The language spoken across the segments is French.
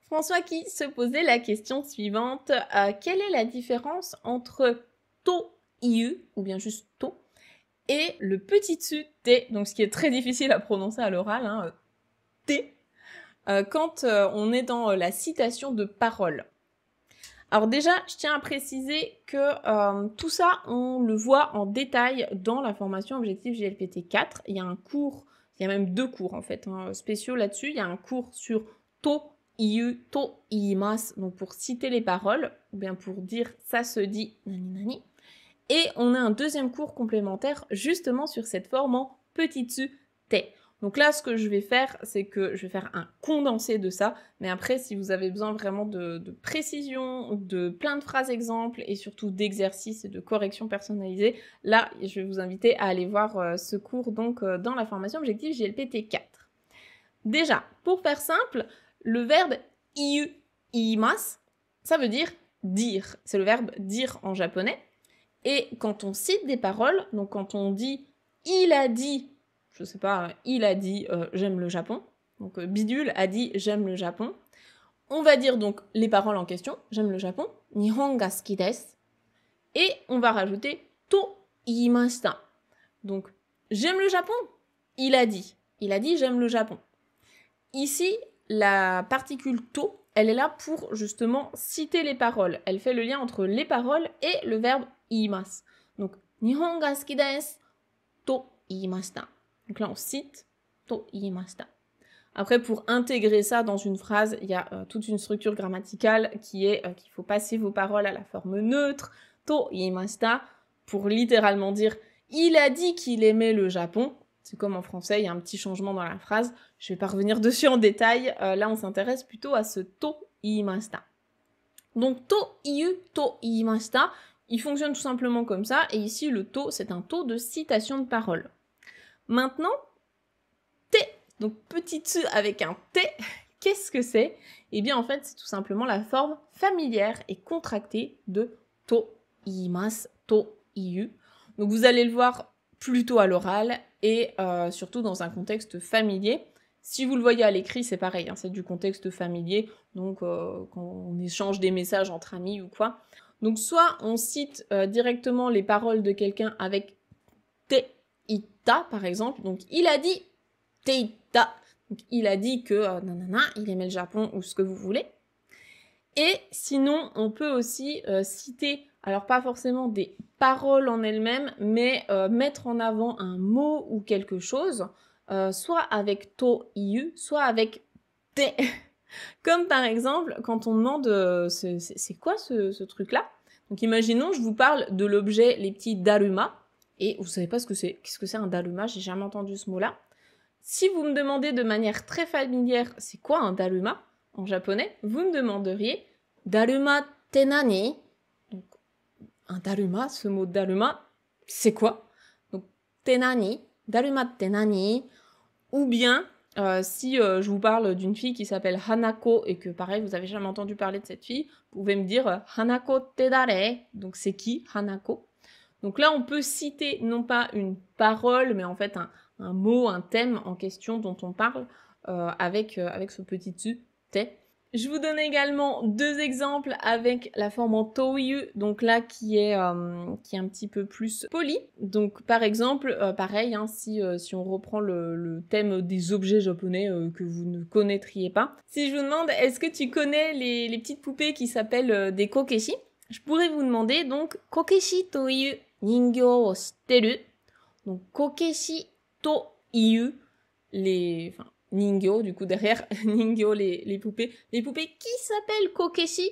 François qui se posait la question suivante. Quelle est la différence entre to iu, ou bien juste to, et le petit tsu te, donc ce qui est très difficile à prononcer à l'oral, hein, te, quand on est dans la citation de parole. Alors déjà, je tiens à préciser que tout ça, on le voit en détail dans la formation Objectif JLPT 4. Il y a un cours, il y a même 2 cours en fait, hein, spéciaux là-dessus. Il y a un cours sur to, iu, to, iimas, donc pour citer les paroles, ou bien pour dire ça se dit, nani nani. Et on a un deuxième cours complémentaire justement sur cette forme en petit tsu, te. Donc là, ce que je vais faire, c'est que je vais faire un condensé de ça, mais après, si vous avez besoin vraiment de précision, de plein de phrases exemples, et surtout d'exercices et de corrections personnalisées, là, je vais vous inviter à aller voir ce cours donc dans la formation Objectif JLPT 4. Déjà, pour faire simple, le verbe iu, iimas, ça veut dire dire. C'est le verbe dire en japonais. Et quand on cite des paroles, donc quand on dit « il a dit », je sais pas, il a dit j'aime le Japon », donc Bidule a dit j'aime le Japon, on va dire donc les paroles en question, j'aime le Japon, Nihon ga suki desu, et on va rajouter to iimashita. Donc j'aime le Japon, il a dit j'aime le Japon. Ici, la particule to, elle est là pour justement citer les paroles. Elle fait le lien entre les paroles et le verbe iimasu. Donc, Nihon ga suki desu to iimashita. Donc là, on cite to iimashita. Après, pour intégrer ça dans une phrase, il y a toute une structure grammaticale qui est qu'il faut passer vos paroles à la forme neutre, to iimashita, pour littéralement dire « il a dit qu'il aimait le Japon ». C'est comme en français, il y a un petit changement dans la phrase. Je vais pas revenir dessus en détail. Là, on s'intéresse plutôt à ce to iimashita. Donc, to iu, to iimashita, il fonctionne tout simplement comme ça. Et ici, le to, c'est un to de citation de parole. Maintenant, te, donc petit tsu avec un te, qu'est-ce que c'est? Eh bien, en fait, c'est tout simplement la forme familière et contractée de to iimasu, to iu. Donc, vous allez le voir plutôt à l'oral et surtout dans un contexte familier. Si vous le voyez à l'écrit, c'est pareil, hein, c'est du contexte familier, donc quand on échange des messages entre amis ou quoi. Donc soit on cite directement les paroles de quelqu'un avec te ita, par exemple, donc il a dit te ita, donc il a dit que nanana, il aimait le Japon ou ce que vous voulez. Et sinon, on peut aussi citer, alors pas forcément des paroles en elles-mêmes, mais mettre en avant un mot ou quelque chose, soit avec to iu, soit avec te. Comme par exemple, quand on demande c'est quoi ce truc-là? Donc imaginons, je vous parle de l'objet, les petits daruma, et vous savez pas ce que c'est. Qu'est-ce que c'est un daruma? J'ai jamais entendu ce mot-là. Si vous me demandez de manière très familière, c'est quoi un daruma en japonais, vous me demanderiez daruma te nani? Donc, un daruma, ce mot daruma, c'est quoi? Donc, te nani, daruma te nani, ou bien si je vous parle d'une fille qui s'appelle Hanako et que pareil, vous avez jamais entendu parler de cette fille, vous pouvez me dire Hanako te dare? Donc, c'est qui Hanako? Donc là, on peut citer non pas une parole, mais en fait un mot, un thème en question dont on parle avec ce petit tsu, te. Je vous donne également 2 exemples avec la forme en toyu, donc là qui est un petit peu plus poli. Donc par exemple, pareil, hein, si on reprend le thème des objets japonais que vous ne connaîtriez pas. Si je vous demande, est-ce que tu connais les petites poupées qui s'appellent des kokeshi? Je pourrais vous demander donc, kokeshi to iu ningyo wo shitteru? Donc kokeshi to iu, enfin, ningyo, du coup derrière, ningyo, les poupées. Les poupées qui s'appellent kokeshi?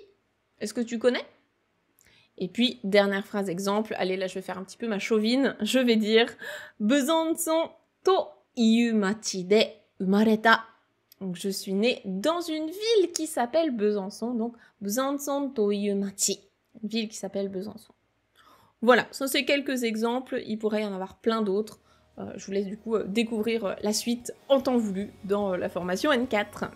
Est-ce que tu connais? Et puis, dernière phrase exemple, allez là je vais faire un petit peu ma chauvine, je vais dire Besançon to iu machi de umareta. Donc je suis née dans une ville qui s'appelle Besançon, donc Besançon to iu machi, une ville qui s'appelle Besançon. Voilà, ça c'est quelques exemples, il pourrait y en avoir plein d'autres. Je vous laisse du coup découvrir la suite en temps voulu dans la formation N4.